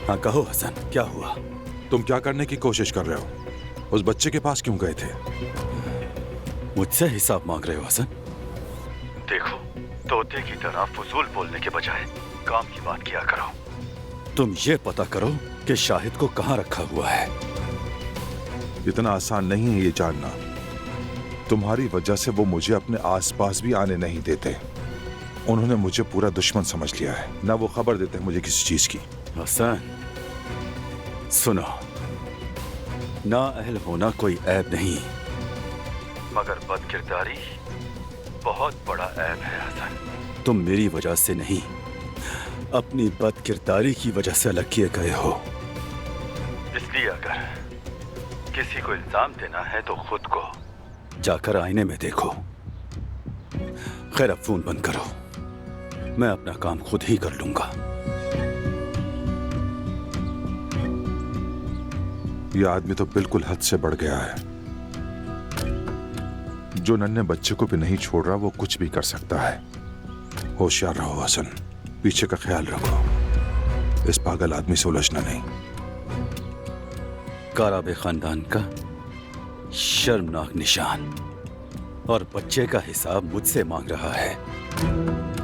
हाँ कहो हसन, क्या हुआ? तुम क्या करने की कोशिश कर रहे हो? उस बच्चे के पास क्यों गए थे? मुझसे हिसाब मांग रहे हो हसन? देखो, तोते की तरह फजूल बोलने के बजाय काम की बात किया करो। तुम ये पता करो कि शाहिद को कहाँ रखा हुआ है। इतना आसान नहीं है ये जानना। तुम्हारी वजह से वो मुझे अपने आसपास भी आने नहीं देते। उन्होंने मुझे पूरा दुश्मन समझ लिया है। ना वो खबर देते हैं मुझे किसी चीज की। हसन सुनो, नाअहल होना कोई ऐब नहीं, मगर बदकिरदारी बहुत बड़ा ऐब है हसन। तुम मेरी वजह से नहीं, अपनी बदकिरदारी की वजह से अलग किए गए हो। इसलिए अगर किसी को इल्जाम देना है तो खुद को जाकर आईने में देखो। खैर अब फोन बंद करो, मैं अपना काम खुद ही कर लूंगा। ये आदमी तो बिल्कुल हद से बढ़ गया है। जो नन्हे बच्चे को भी नहीं छोड़ रहा वो कुछ भी कर सकता है। होशियार रहो हसन, पीछे का ख्याल रखो। इस पागल आदमी से उलझना नहीं। काराबे खानदान का शर्मनाक निशान, और बच्चे का हिसाब मुझसे मांग रहा है।